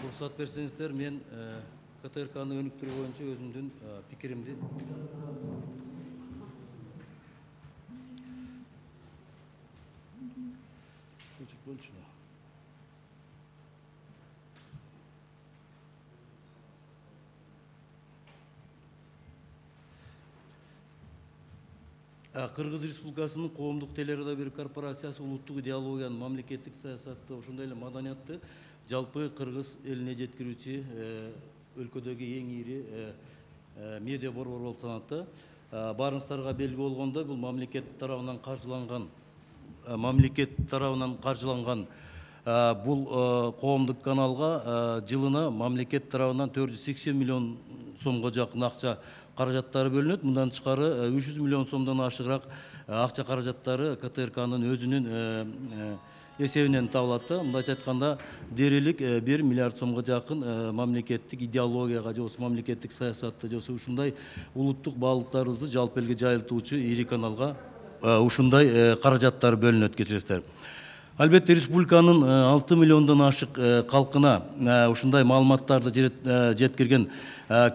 Рұқсат берсеңіздер, мен КТРК-ны өнүктүрүү боюнча өзүмдүн пикиримди Кыргыз Республикасынын коомдук телерадио бир корпорациясы улуттук идеологиянын, мамлекеттик саясатты, ошондой эле маданиятты жалпы кыргыз элине жеткирүүчү өлкөдөгү эң ири медиа борбор болуп саналат. Баарыңыздарга белги болгондой, бул мамлекет тарабынан каржыланган бул коомдук каналга жылына мамлекет тарабынан 480 миллион сомго жакын акча каражаттары бөлүнөт. Мындан тышкары 300 миллион сомдон ашыгыраак акча каражаттары КТРКнын өзүнүн эсебинен табылат. Мындайча айтканда, дээрлик 1 миллиард сомго жакын мамлекеттик идеологияга же мамлекеттик саясатты же ушундай улуттук баалуулуктарыбызды жалпы элге жайылтуучу ири каналга ушундай каражаттар бөлүнөт, кечиресиздер. Албетте, республиканын 6 миллиондон ашык калкына ушундай маалыматтарды жеткирген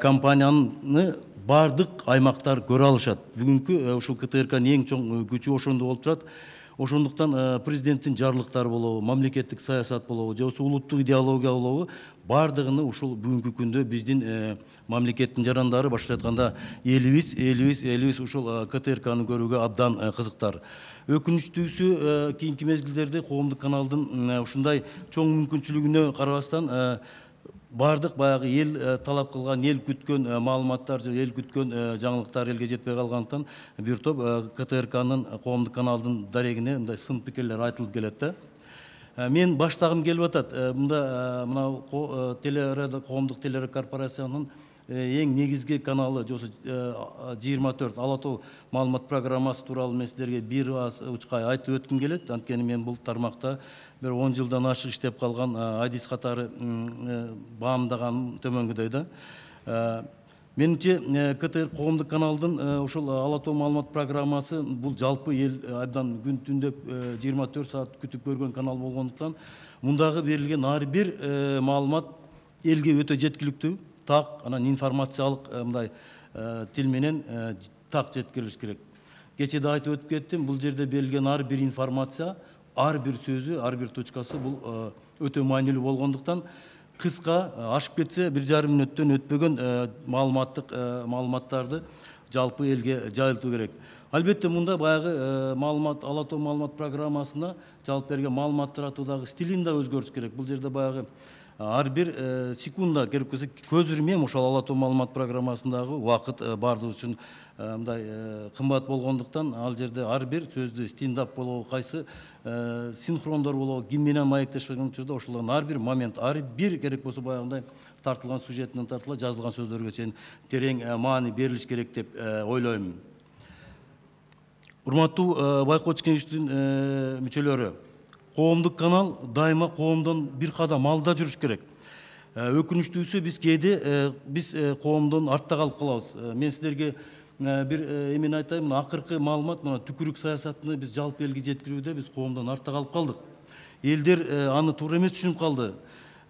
компанияны бардык аймактар көрө алышат. Бүгүнкү ушул КТРКнын эң чоң күчү ошондо болуп турат. Ошондуктан президенттин жарлыктары болобу, мамлекеттик саясат болобу, же улуттук идеология болобу, бардыгыны ушул бүгүнкү күндө биздин мамлекеттин жарандары, башкача айтканда элибиз ушул КТРКны көрүүгө абдан кызыктар. Өкүнүчтүүсү, кийинки мезгилдерде коомдук каналдын ушундай чоң мүмкүнчүлүгүнө карабастан бардык баягы эл талап кылган, эл күткөн маалыматтар же эл күткөн жаңылыктар элге жетпей калгандыктан бир топ КТРКнын коомдук каналдын дарегине мындай сын пикирлер айтылып келет да. Мен баштагым келип атат. Мына коомдук телерадио корпорациянын эң негизги каналы же 24 Ала Тоо маалымат программасы тууралуу мен силерге бир аз учкай айтып өткүм келет. Анткени мен бул тармакта бир 10 жылдан ашык иштеп калган, адис катары баамдаган төмөнгүдөй да. Менимче, КТР коомдук каналдын ушул Ала Тоо маалымат программасы бул жалпы эл абдан күн түндөп 24 саат күтүп көргөн канал болгондуктан мундагы берилген ар бир маалымат элге өтө жеткиликтүү, так, анан информациялык мындай тил менен так жеткирилиш керек. Кечеде айтып өтүп кеттим, бул жерде берилген ар бир информация, ар бир сөзү, ар бир точкасы бул өтө маанилүү болгондуктан кыска, ашып кетсе 1,5 мүнөттөн өтпөгөн маалыматтарды жалпы элге жайылтуу керек. Албетте, мында баягы маалымат, Ала Тоо маалымат программасына жалпы берген маалымат таратуудагы стилин да өзгөртүш керек. Бул жерде баягы ар бир секунда керек болсо көз ирмем ошол Ала Тоо маалымат программасындагы убакыт бардыгы үчүн мындай кымбат болгондуктан ал жерде ар бир сөздү стендап болобу, кайсы синхрондор болобу, ким менен маектешкен учурда ошолордун ар бир момент, ар бир керек болсо баягындай тартылган сюжетинен тартыла жазылган сөздөргө чейин терең маани берилиш керек деп ойлойм. Урматтуу байкоочу кеңештин мүчөлөрү, коомдук канал дайыма коомдон бир кадам алда жүрүш керек. Өкүнүчтүүсү, биз кээде биз коомдон артта калып калабыз. Мен силерге бир эмени айтайын, акыркы маалымат, мына түкүрүк саясатыны биз жалпы элге жеткирүүдө биз коомдон артта калып калдык. Элдер аны туура эмес түшүнүп калды.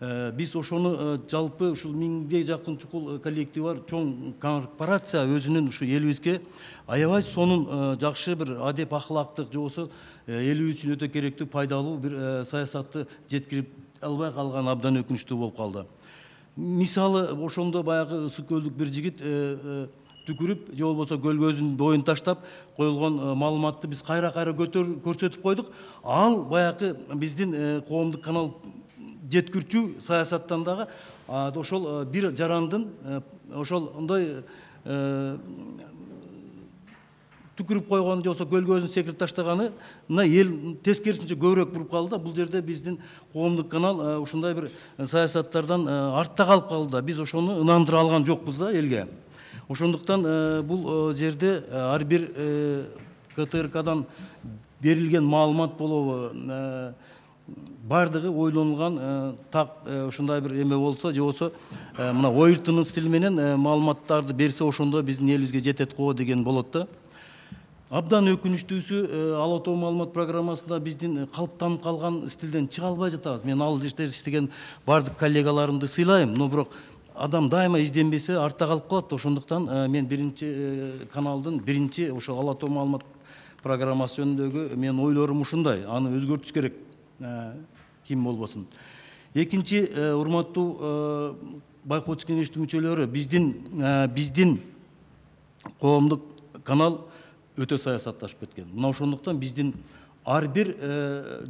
Биз ошону жалпы ушул 1000ге жакын чукул коллектив бар, чоң корпорация өзүнүн ушу элибизге аябай сонун жакшы бир адеп ахлактык же болбосо элибиз үчүн өтө керектүү, пайдалуу бир саясатты жеткирип албай калган абдан өкүнүчтүү болуп калды. Мисалы, ошондо баягы ысык көлдүк бир жигит түкүрүп же болбосо көлгөзүнүн боюн таштап коюлгон маалыматты биз кайра-кайра көрсөтүп койдук. Ал баягы биздин коомдук канал жеткирчү саясаттан дагы ошол бир жарандын ошондой түкүрүп койгон же болбосо көлгөзүн секирип таштаганына эл тескерисинче көбүрөөк буруп калды да. Бул жерде биздин коомдук канал ушундай бир саясаттардан артта калып калды. Биз ошону ынандыра алган жокпуз да элге. Ошондуктан бул жерде ар бир КТРКдан берилген маалымат болобу, бардыгы ойлонулган, так ушундай бир эме болсо же болсо мына ойыртынын стили менен маалыматтарды берсе ошондо биздин элибизге жетет го деген болот да. Абдан өкүнүчтүүсү, Ала тоо маалымат программасында биздин калыптанып калган стилден чыга албай жатабыз. Мен ал жерде иштеген бардык коллегаларымды сыйлайм, но бирок адам дайыма изденбесе артта калып калат. Ошондуктан мен биринчи каналдын биринчи ошо Ала тоо маалымат программасы жөнүндөгү менин ойлорум ушундай. Аны өзгөртүш керек, ким болбосун. Экинчи, урматтуу байкоочу кеңештин мүчөлөрү, биздин коомдук канал өтө саясатташып кеткен. Мына ошондуктан биздин ар бир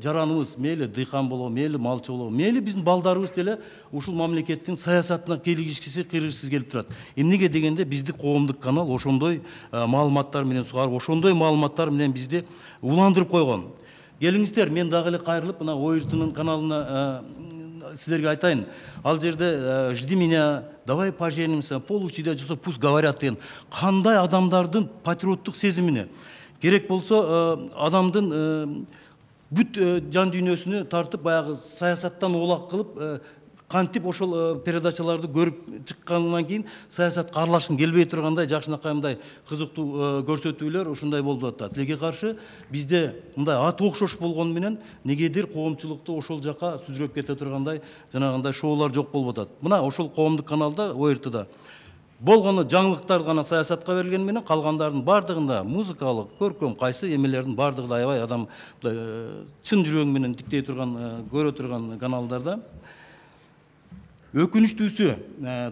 жараныбыз, мейли дыйкан болобу, мейли малчы болобу, мейли биздин балдарыбыз деле ушул мамлекеттин саясатына кийлигишкиси кыйргызгысы келип турат. Эмнеге дегенде бизди коомдук канал ошондой маалыматтар менен сугарып, ошондой маалыматтар менен бизди уландырып койгон. Келиңиздер, мен дагы эле кайрылып мына ОРТнын каналына силерге айтайын. Ал жерде «Жди меня», «Давай поженимся», «Получи да жасо, пусть говорят» деген кандай адамдардын патриоттук сезимине, керек болсо адамдын бүт жан дүйнөсүнө тартып баягы саясаттан оолак кылып, кантип ошол передачаларды көрүп чыккандан кийин саясатка аралашкын келбей тургандай жакшынакай мындай кызыктуу көрсөтүүлөр ушундай болуп атат. Тилекке каршы бизде мындай аты окшош болгону менен негедир коомчулукту ошол жака сүзүрөп кете тургандай жанагындай шоулар жок болуп атат. Мына ошол коомдук каналда, ОРТда болгону жаңылыктар гана саясатка берилгени менен калгандардын бардыгында музыкалык, көркөм кайсы эмелердин бардыгы аябай адам чын жүрөгү менен тиктей турган, көрө турган каналдарда. Өкүнүчтүүсү,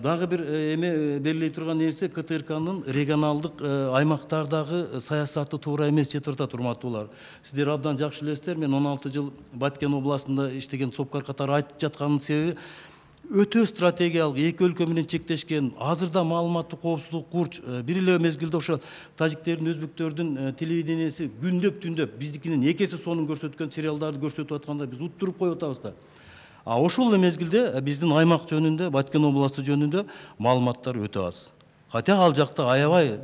дагы бир эме берилей турган нерсе, КТРКнын регионалдык аймактардагы саясаты туура эмес жетип атат, урматтуулар. Сиздер абдан жакшы билесиздер, мен 16 жыл Баткен областында иштеген сопкар катары айтып жатканын себеби өтө стратегиялык, эки өлкө менен чектешкен, азырда маалыматтык коопсуздук курч, бир эле мезгилде ошо тажиктердин, өзбектөрдүн телевидениеси күндөп түндөп биздикинен экесе сонун көрсөткөн сериалдарды көрсөтүп атканда биз уттуруп коюп атабыз да. Ошол эле мезгилде биздин аймак жөнүндө, Баткен областы жөнүндө маалыматтар өтө аз. Хотя ал жакта аябай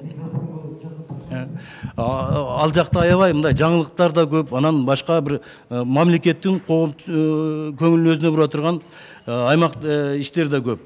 мындай жаңылыктар да көп, анан башка бир мамлекеттин көңүлүн өзүнө бура турган аймак иштер да көп.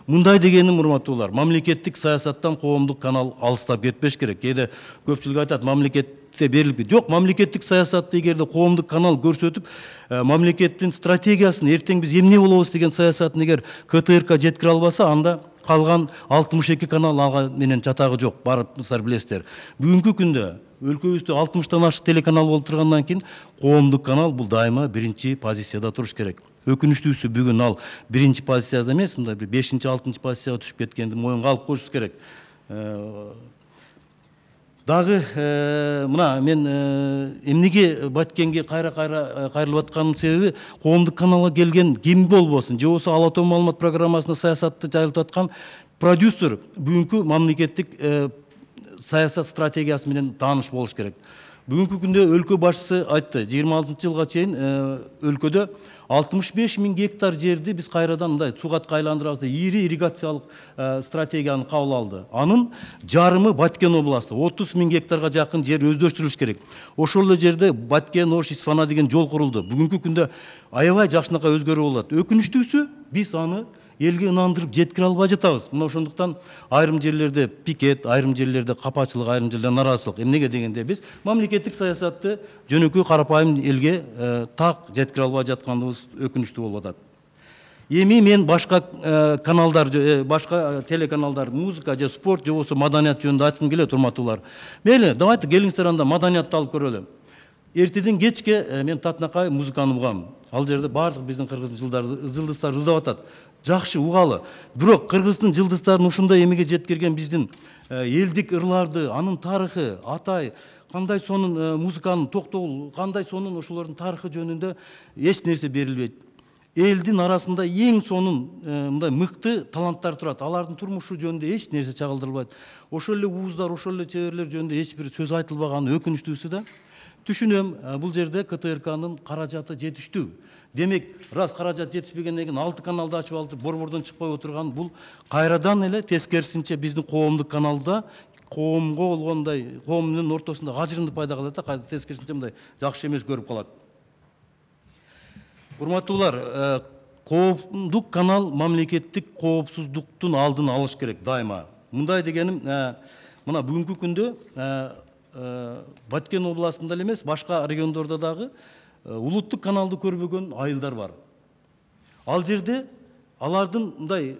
Мындай дегеним, урматтуулар, мамлекеттик саясаттан коомдук канал алыстап кетпеш керек. Кээде көпчүлүк айтат, мамлекетте берилби. Жок, мамлекеттик саясатты эгерде коомдук канал көрсөтүп, мамлекеттин стратегиясын, эртең биз эмне болобуз деген саясатын эгер КТРК жеткире албаса, анда калган 62 канал ага менен чатагы жок. Барыңыздар билесиздер. Бүгүнкү күндө өлкөбүздө 60тан ашык телеканал болуп тургандан кийин коомдук канал бул дайыма биринчи позицияда туруш керек. Өкүнүчтүүсү бүгүн ал биринчи позицияда эмес, мындай бир 5-6 позицияга түшүп кеткенди моюнга алып коюшубуз керек. Дагы мына мен эмнеге Баткенге кайрылып атканымдын себеби, коомдук каналга келген ким болбосун, же болбосо Ала тоо маалымат программасына саясатты жайылтып аткан продюсер бүгүнкү мамлекеттик саясат стратегиясы менен тааныш болуш керек. Бүгүнкү күндө өлкө башчысы айтты, 26-жылга чейин өлкөдө 65 000 гектар жерди биз кайрадан мындай сугатка айландырабыз деп ири ирригациялык стратегияны кабыл алды. Анын жарымы Баткен областы, 30 000 гектарга жакын жер өздөштүрүлүш керек. Ошол эле жерде Баткен, Ош, Исфана деген жол курулду. Бүгүнкү күндө аябай жакшынакай өзгөрүү болот. Өкүнүчтүүсү, биз аны элге ынандырып жеткире албай жатабыз. Мына ошондуктан айрым жерлерде пикет, айрым жерлерде капачылык, айрым жерлерде нараазычылык. Эмнеге дегенде биз мамлекеттик саясатты жөнөкөй карапайым элге так жеткире албай жатканыбыз өкүнүчтүү болуп атат. Эми мен башка каналдар, башка телеканалдар, музыка же спорт же болбосо маданият жөнүндө айткым келет, урматтуулар. Мейли, давайте келиңиздер анда маданиятты алып көрөлү. Эртеден кечке мен татынакай музыканы угам. Ал жерде бардык биздин кыргыздын жылдыздар ырдап атат. Жакшы угалы. Бирок кыргыздын жылдыздарын ушундай эмеге жеткирген биздин элдик ырларды, анын тарыхы, атай, кандай сонун музыканын токтогул, кандай сонун ошолордун тарыхы жөнүндө эч нерсе берилбейт. Элдин арасында эң сонун мындай мыкты таланттар турат. Алардын турмушу жөнүндө эч нерсе чагылдырылбайт. Ошол эле ууздар, ошол эле чеберлер жөнүндө эч бир сөз айтылбаганы өкүнүчтүүсү да. Түшүнөм, бул жерде КТРКнын каражаты жетиштүү. Демек, раз каражат жетишпегенден кийин 6 каналды ачып алып борбордон чыкпай отурган, бул кайрадан эле тескерисинче биздин коомдук каналда коомго болгондой, коом менен ортосунда ажырымды пайда кылат да, кайра тескерисинче мындай жакшы эмес көрүп калат. Урматтуулар, коомдук канал мамлекеттик коопсуздуктун алдын алыш керек дайыма. Мындай дегеним, мына бүгүнкү күндө Баткен областында эмес, башка региондордо дагы улуттук каналды көрбөгөн айылдар бар. Ал жерде алардын мындай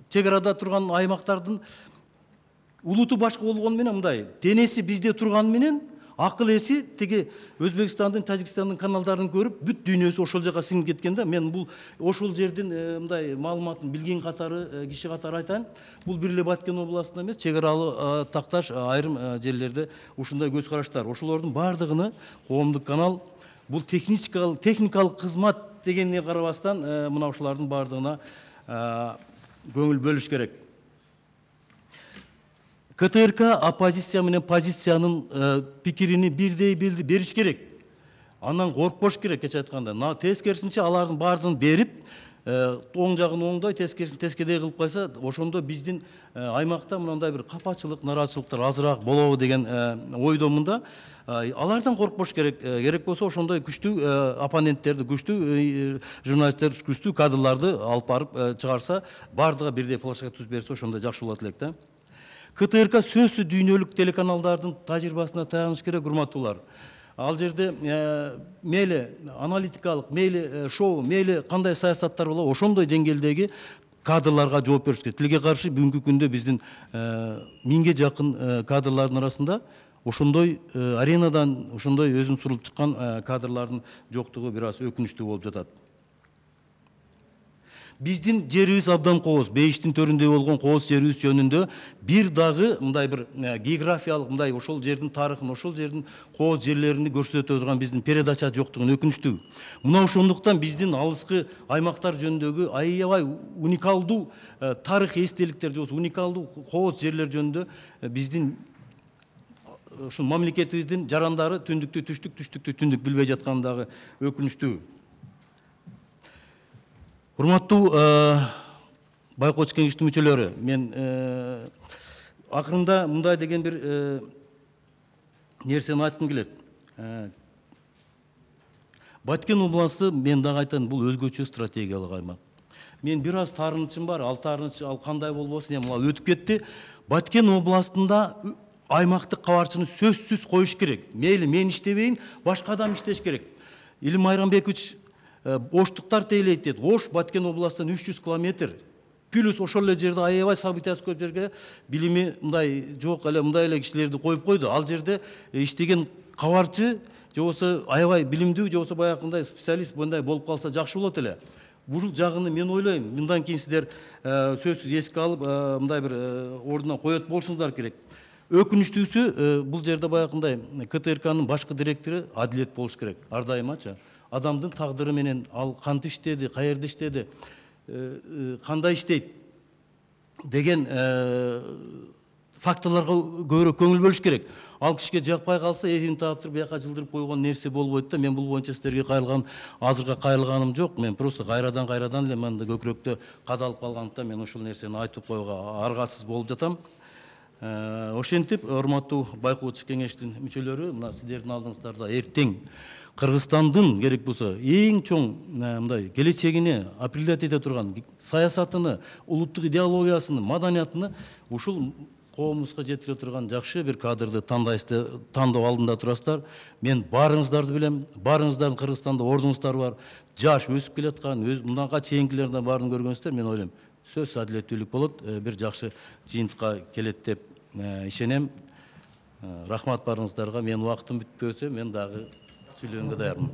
чек арада турган аймактардын улуту башка болгону менен мындай денеси бизде турганы менен акыл эси тиги Өзбекстандын, Тажикстандын каналдарын көрүп, бүт дүйнөсү ошол жака сиңип кеткен да. Мен бул ошол жердин мындай маалыматын билген катары, киши катары айтайын. Бул бир эле Баткен областында эмес, чек аралуу такташ айрым жерлерде ушундай көз караштар. Ошолордун бардыгыны коомдук канал бул техникалык кызмат дегенге карабастан мына ушулардын бардыгына көңүл бөлүш керек. КТРК оппозиция менен позициянын пикирини бирдей бериш керек. Андан коркпош керек, кече айтканда. Тескерисинче алардын бардыгын берип, оң жагын оңдой, тескерисин тескедей кылып койсо, ошондо биздин аймакта мындай бир капачылык, нараачылыктар азыраак болобу деген ойдомун. Алардан коркпош керек. Керек болсо ошондой күчтүү оппоненттерди, күчтүү журналисттерди, күчтүү кадрларды алып барып чыгарса, бардыгы бирдей площадка түзүп берсе, ошондой жакшы болот элек да. КТРК сөзсүз дүйнөлүк телеканалдардын тажрыйбасына таяныш керек, урматтуулар. Ал жерде мейли аналитикалык, мейли шоу, мейли кандай саясаттар болобу, ошондой деңгээлдеги кадрларга жооп бериш керек. Тилге каршы бүгүнкү күндө биздин 1000ге жакын кадрлардын арасында ошондой аренадан, ошондой өзүн сурулуп чыккан кадрлардын жоктугу бир аз өкүнүчтүү болуп жатат. Биздин жерибиз абдан кооз, бейиштин төрүндөй болгон кооз жерибиз жөнүндө бир дагы мындай бир географиялык мындай ошол жердин тарыхын, ошол жердин кооз жерлерин көрсөтө турган биздин передача жоктугун өкүнүчтүү. Мына ошондуктан биздин алыскы аймактар жөнүндөгү аябай уникалдуу тарых эстеликтер же уникалдуу кооз жерлер жөнүндө биздин ушул мамлекетибиздин жарандары түндүктү түштүк, түштүктү түндүк билбей жатканы дагы өкүнүчтүү. Урматтуу байкоочу кеңештин мүчөлөрү, мен акырында мындай деген бир нерсени айткым келет. Баткен областы, мен дагы айтайын, бул өзгөчө стратегиялык аймак. Мен бир аз таарынычым бар, ал таарыныч ал кандай болбосун, эми ал өтүп кетти. Баткен областында аймактык кабарчыны сөзсүз коюш керек. Мейли мен иштебейин, башка адам иштеш керек. Илим Майрамбекович Оштуктар тейлейт дейт. Ош Баткен областынан 300 километр. Плюс ошол эле жерде аябай событиясы көп жерге билими мындай жок эле мындай эле кишилерди коюп койду. Ал жерде иштеген кабарчы же болбосо аябай билимдүү, же болбосо баягындай специалист мындай болуп калса жакшы болот эле. Бул жагын мен ойлойм, мындан кийин сиздер сөзсүз эске алып, мындай бир ордуна коет болсуңуздар керек. Өкүнүчтүүсү, бул жерде баягындай КТРКнын башкы директору адилет болуш керек. Ар дайымачы адамдын тагдыры менен ал кантип иштеди, каерде иштеди, кандай иштейт деген фактыларга көбүрөөк көңүл бөлүш керек. Ал кишиге жакпай калса, эжин таап туруп бияка жылдырып койгон нерсе болбойт да. Мен бул боюнча сиздерге азыркы кайрылганым жок. Мен просто кайрадан эле мында көкүрөктө кадалып калгандыктан мен ошол нерсени айтып коюуга аргасыз болуп жатам. Ошентип, урматтуу байкоочу кеңештин мүчөлөрү, мына сиздердин алдыңыздарда эртең Кыргызстандын керек болсо эң чоң мындай келечегине определять эте турган саясатыны, улуттук идеологиясын, маданиятын ушул коомубузга жетире турган жакшы бир кадрды тандоо алдында турасыздар. Мен баарыңыздарды билем, баарыңыздардын Кыргызстанда ордуңуздар бар, жаш өсүп келаткан, мынданга чейинкилердин баарын көргөнсүздөр. Мен ойлойм, сөзсүз адилеттүүлүк болот, бир жакшы жыйынтыкка келет деп ишенем. Рахмат баарыңыздарга. Менин убактым бүтпөсө, мен дагы сүйлөгөнгө даярмын.